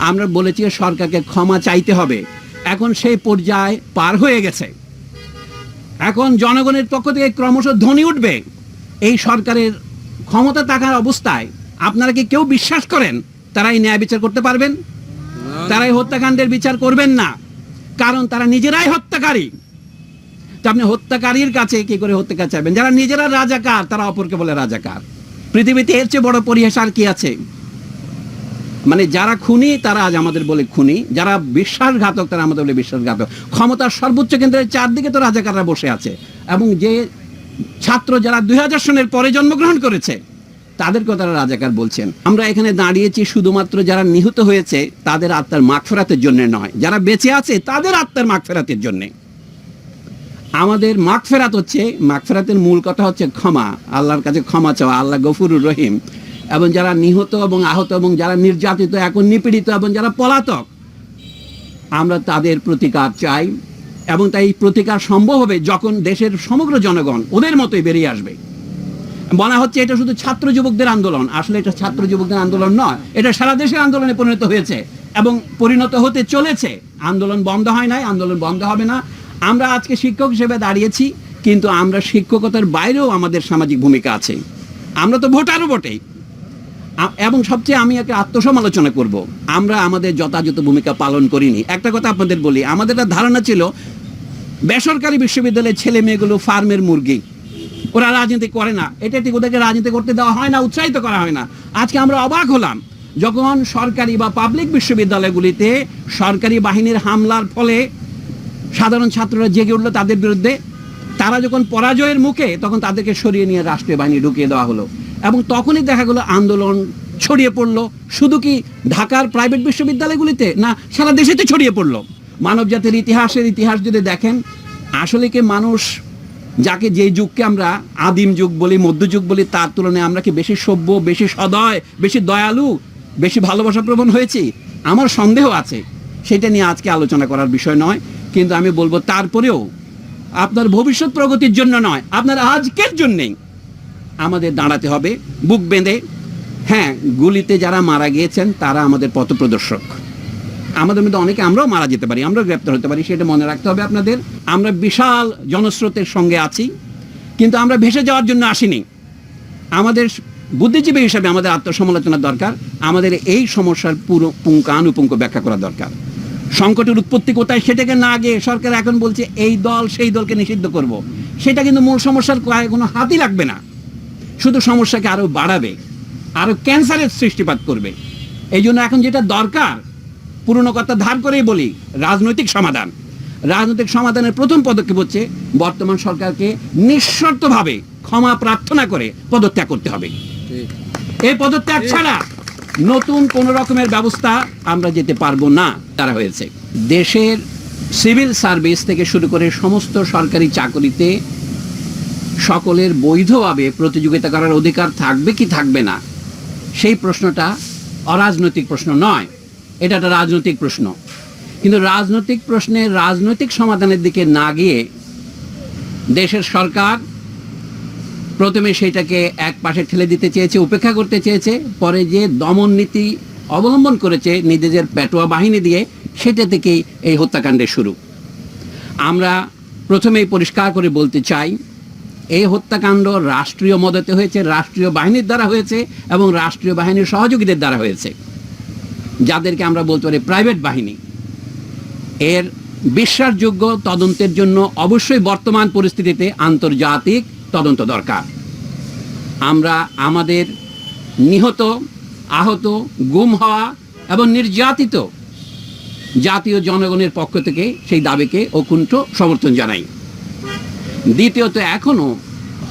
আমরা বলেছি সরকারকে ক্ষমা চাইতে হবে। এখন সেই পর্যায়ে পার হয়ে গেছে। এখন জনগণের পক্ষ থেকে ক্রমশ ধ্বনি উঠবে। এই সরকারের ক্ষমতা থাকার অবস্থায় আপনারা কি কেউ বিশ্বাস করেন তারা এই ন্যায় বিচার করতে পারবেন? তারা এই হত্যাকাণ্ডের বিচার করবেন না, কারণ তারা নিজেরাই হত্যাকারী। তো আপনি হত্যাকারীর কাছে কি করে হত্যাকার চাইবেন? যারা নিজেরা রাজাকার তারা অপরকে বলে রাজাকার। পৃথিবীতে এর চেয়ে বড় পরিহাস আর কি আছে? মানে যারা খুনি তারা আজ আমাদের বলে খুনি, যারা বিশ্বাসঘাতক তারা আমাদের বলে বিশ্বাসঘাতক। ক্ষমতার সর্বোচ্চ কেন্দ্রের চারদিকে তো রাজাকাররা বসে আছে, এবং যে ছাত্র যারা 2000 সনের পরে জন্মগ্রহণ করেছে তাদেরকেও তারা রাজাকার বলছেন। আমরা এখানে দাঁড়িয়েছি শুধুমাত্র যারা নিহত হয়েছে তাদের আত্মার মাগফিরাতের জন্য নয়, যারা বেঁচে আছে তাদের আত্মার মাগফিরাতের জন্য। আমাদের মাগফিরাত হচ্ছে, মাগফিরাতের মূল কথা হচ্ছে ক্ষমা, আল্লাহর কাছে ক্ষমা চাওয়া। আল্লাহ গফুরুর রহিম। এবং যারা নিহত এবং আহত এবং যারা নির্যাতিত, এখন নিপীড়িত এবং যারা পলাতক, আমরা তাদের প্রতিকার চাই। এবং তাই প্রতিকার সম্ভব হবে যখন দেশের সমগ্র জনগণ ওদের মতোই বেরিয়ে আসবে। বলা হচ্ছে এটা শুধু ছাত্র যুবকদের আন্দোলন, আসলে এটা ছাত্র যুবকদের আন্দোলন নয়, এটা সারা দেশের আন্দোলনে পরিণত হয়েছে এবং পরিণত হতে চলেছে। আন্দোলন বন্ধ হয় নাই, আন্দোলন বন্ধ হবে না। আমরা আজকে শিক্ষক হিসেবে দাঁড়িয়েছি, কিন্তু আমরা শিক্ষকতার বাইরেও আমাদের সামাজিক ভূমিকা আছে। আমরা তো ভোটারও বটেই। এবং সবচেয়ে আমি একটা আত্মসমালোচনা করব, আমরা আমাদের যথাযথ ভূমিকা পালন করিনি। একটা কথা আপনাদের বলি, আমাদের একটা ধারণা ছিল বেসরকারি বিশ্ববিদ্যালয়ের ছেলে মেয়েগুলো ফার্মের মুরগি, ওরা রাজনীতি করে না। এটা ঠিক, ওদেরকে রাজনীতি করতে দেওয়া হয় না, উৎসাহিত করা হয় না। আজকে আমরা অবাক হলাম যখন সরকারি বা পাবলিক বিশ্ববিদ্যালয়গুলিতে সরকারি বাহিনীর হামলার ফলে সাধারণ ছাত্ররা জেগে উঠলো তাদের বিরুদ্ধে। তারা যখন পরাজয়ের মুখে, তখন তাদেরকে সরিয়ে নিয়ে রাষ্ট্রীয় বাহিনী ঢুকিয়ে দেওয়া হলো। এবং তখনই দেখা গেল আন্দোলন ছড়িয়ে পড়লো। শুধু কি ঢাকার প্রাইভেট বিশ্ববিদ্যালয়গুলিতে না, সারা দেশেতে ছড়িয়ে পড়লো। মানব জাতির ইতিহাস যদি দেখেন, আসলে কি মানুষ যাকে যে যুগকে আমরা আদিম যুগ বলি, মধ্যযুগ বলি, তার তুলনায় আমরা কি বেশি সভ্য, বেশি সদয়, বেশি দয়ালু, বেশি ভালোবাসা প্রবণ হয়েছি? আমার সন্দেহ আছে। সেটা নিয়ে আজকে আলোচনা করার বিষয় নয়, কিন্তু আমি বলবো তারপরেও আপনার ভবিষ্যৎ প্রগতির জন্য নয়, আপনার আজকের জন্যেই আমাদের দাঁড়াতে হবে বুক বেঁধে। হ্যাঁ, গুলিতে যারা মারা গিয়েছেন তারা আমাদের পথপ্রদর্শক। আমাদের মধ্যে অনেকে আমরাও মারা যেতে পারি, আমরাও গ্রেপ্তার হতে পারি, সেটা মনে রাখতে হবে আপনাদের। আমরা বিশাল জনস্রোতের সঙ্গে আছি, কিন্তু আমরা ভেসে যাওয়ার জন্য আসিনি। আমাদের বুদ্ধিজীবী হিসাবে আমাদের আত্মসমালোচনা দরকার। আমাদের এই সমস্যার পুরো পুঙ্খানুপুঙ্খ ব্যাখ্যা করা দরকার। সংকটের উৎপত্তি কোথায় সেটাকে না গিয়ে সরকার এখন বলছে এই দল সেই দলকে নিষিদ্ধ করব। সেটা কিন্তু মূল সমস্যার কোনো হাতই লাগবে না, শুধু সমস্যাকে আরো বাড়াবে, আরো ক্যান্সারের সৃষ্টিপাত করবে। এই জন্য এখন যেটা দরকার, পুরনো কথা ধার করেই বলি, রাজনৈতিক সমাধান। রাজনৈতিক সমাধানের প্রথম পদক্ষেপ হচ্ছে বর্তমান সরকারকে নিঃশর্তভাবে ক্ষমা প্রার্থনা করে পদত্যাগ করতে হবে। এই পদত্যাগ ছাড়া নতুন কোন রকমের ব্যবস্থা আমরা যেতে পারবো না। তারা হয়েছে দেশের সিভিল সার্ভিস থেকে শুরু করে সমস্ত সরকারি চাকরিতে সকলের বৈধভাবে প্রতিযোগিতা করার অধিকার থাকবে কি থাকবে না, সেই প্রশ্নটা অরাজনৈতিক প্রশ্ন নয়, এটা একটা রাজনৈতিক প্রশ্ন। কিন্তু রাজনৈতিক প্রশ্নের রাজনৈতিক সমাধানের দিকে না গিয়ে দেশের সরকার প্রথমে সেটাকে এক পাশে ঠেলে দিতে চেয়েছে, উপেক্ষা করতে চেয়েছে, পরে যে দমন নীতি অবলম্বন করেছে নিজেদের পেটোয়া বাহিনী দিয়ে, সেটা থেকেই এই হত্যাকাণ্ডের শুরু। আমরা প্রথমেই পরিষ্কার করে বলতে চাই, এই হত্যাকাণ্ড রাষ্ট্রীয় মদতে হয়েছে, রাষ্ট্রীয় বাহিনীর দ্বারা হয়েছে এবং রাষ্ট্রীয় বাহিনীর সহযোগীদের দ্বারা হয়েছে, যাদেরকে আমরা বলতে পারি প্রাইভেট বাহিনী। এর বিশ্বাসযোগ্য তদন্তের জন্য অবশ্যই বর্তমান পরিস্থিতিতে আন্তর্জাতিক তদন্ত দরকার। আমরা আমাদের নিহত, আহত, গুম হওয়া এবং নির্যাতিত জাতীয় জনগণের পক্ষ থেকে সেই দাবিকে অকুণ্ঠ সমর্থন জানাই। দ্বিতীয়ত, এখনো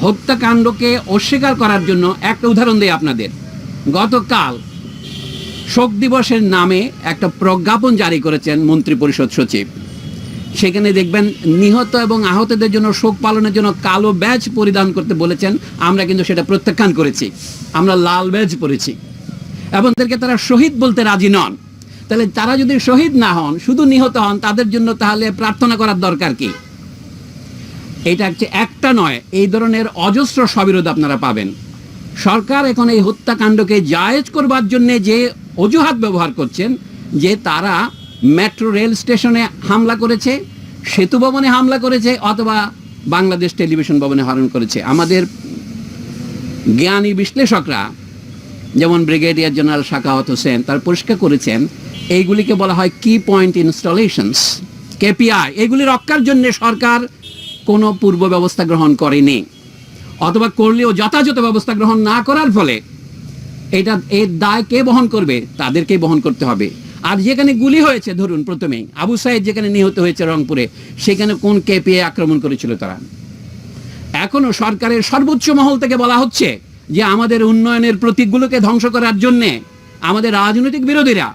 হত্যাকাণ্ডকে অস্বীকার করার জন্য একটা উদাহরণ দেই আপনাদের। গতকাল শোক দিবসের নামে একটা প্রজ্ঞাপন জারি করেছেন মন্ত্রিপরিষদ সচিব। সেখানে দেখবেন নিহত এবং আহতদের জন্য শোক পালনের জন্য কালো ব্যাজ পরিধান করতে বলেছেন। আমরা কিন্তু সেটা প্রত্যাখ্যান করেছি, আমরা লাল ব্যাজ পরেছি এবং তাদেরকে তারা শহীদ বলতে রাজি নন। তাহলে তারা যদি শহীদ না হন, শুধু নিহত হন, তাদের জন্য তাহলে প্রার্থনা করার দরকার কি? এটা হচ্ছে একটা নয়, এই ধরনের অজস্র সবিরোধ আপনারা পাবেন। সরকার এখন এই হত্যাকাণ্ডকে জায়েজ করবার জন্য যে অজুহাত ব্যবহার করছেন, যে তারা মেট্রো রেল স্টেশনে হামলা করেছে, সেতু ভবনে হামলা করেছে, অথবা বাংলাদেশ টেলিভিশন ভবনে হামলা করেছে। আমাদের জ্ঞানী বিশ্লেষকরা যেমন ব্রিগেডিয়ার জেনারেল শাখাওয়াত হোসেন তার পরিষ্কার করেছেন, এইগুলিকে বলা হয় কি পয়েন্ট ইনস্টলেশনস, কেপিআই। এগুলি রক্ষার জন্য সরকার কোনো পূর্ব ব্যবস্থা গ্রহণ করেনি, অথবা করলেও যথাযথ ব্যবস্থা গ্রহণ না করার ফলে এর দায় কে বহন করবে? তাদেরকেই বহন করতে হবে। আর যেখানে গুলি হয়েছে, ধরুন প্রথমেই আবু সাইদ যেখানে নিহত হয়েছে রংপুরে, সেখানে কোন কেপিআই আক্রমণ করেছিল তারা? এখনো সরকারের সর্বোচ্চ মহল থেকে বলা হচ্ছে যে আমাদের উন্নয়নের প্রতীকগুলোকে ধ্বংস করার জন্যে আমাদের রাজনৈতিক বিরোধীরা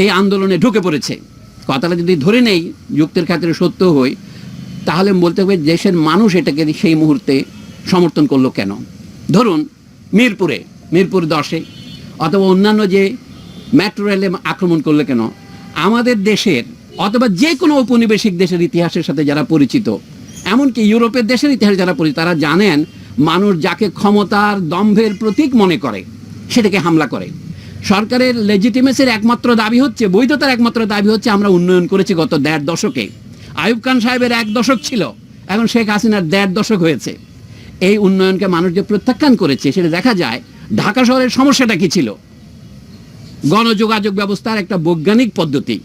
এই আন্দোলনে ঢুকে পড়েছে। কথাটা যদি ধরে নেই, যুক্তির খাতিরে সত্য হই, তাহলে বলতে হবে দেশের মানুষ এটাকে সেই মুহূর্তে সমর্থন করলো কেন? ধরুন মিরপুর 10-এ অথবা অন্যান্য যে মেট্রো রেলে আক্রমণ করলে কেন? আমাদের দেশের অথবা যে কোনো ঔপনিবেশিক দেশের ইতিহাসের সাথে যারা পরিচিত, এমনকি ইউরোপের দেশের ইতিহাস যারা পরিচিত, তারা জানেন মানুষ যাকে ক্ষমতার দম্ভের প্রতীক মনে করে সেটাকে হামলা করে। সরকারের লেজিটিমেসির একমাত্র দাবি হচ্ছে, বৈধতার একমাত্র দাবি হচ্ছে আমরা উন্নয়ন করেছি গত 1.5 দশকে। আইয়ুব খান সাহেবের 1 দশক ছিল, এখন শেখ হাসিনার 1.5 দশক হয়েছে। এই উন্নয়নকে মানুষ যে প্রত্যাখ্যান করেছে সেটা দেখা যায়। ঢাকা শহরের সমস্যাটা কি ছিল? গণযোগাযোগ ব্যবস্থার একটা বৈজ্ঞানিক পদ্ধতি,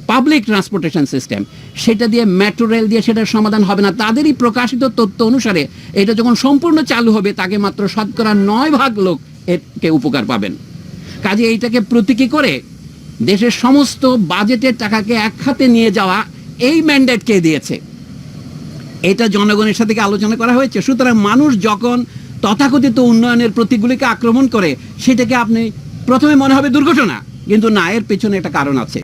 পাবলিক ট্রান্সপোর্টেশন সিস্টেম, সেটা দিয়ে মেট্রো রেল দিয়ে সেটার সমাধান হবে না। তাদেরই প্রকাশিত তথ্য অনুসারে এটা যখন সম্পূর্ণ চালু হবে, তাকে মাত্র 9% লোক এরকে উপকার পাবেন। কাজে এইটাকে প্রতীকী করে দেশের সমস্ত বাজেটের টাকাকে এক হাতে নিয়ে যাওয়া, এই ম্যান্ডেট কে দিয়েছে? এটা জনগণের সাথে আলোচনা করা হয়েছে। সুতরাং মানুষ যখন তথাকথিত উন্নয়নের প্রতীকগুলিকে আক্রমণ করে, সেটাকে আপনি প্রথমে মনে হবে দুর্ঘটনা, কিন্তু না, এর পেছনে একটা কারণ আছে।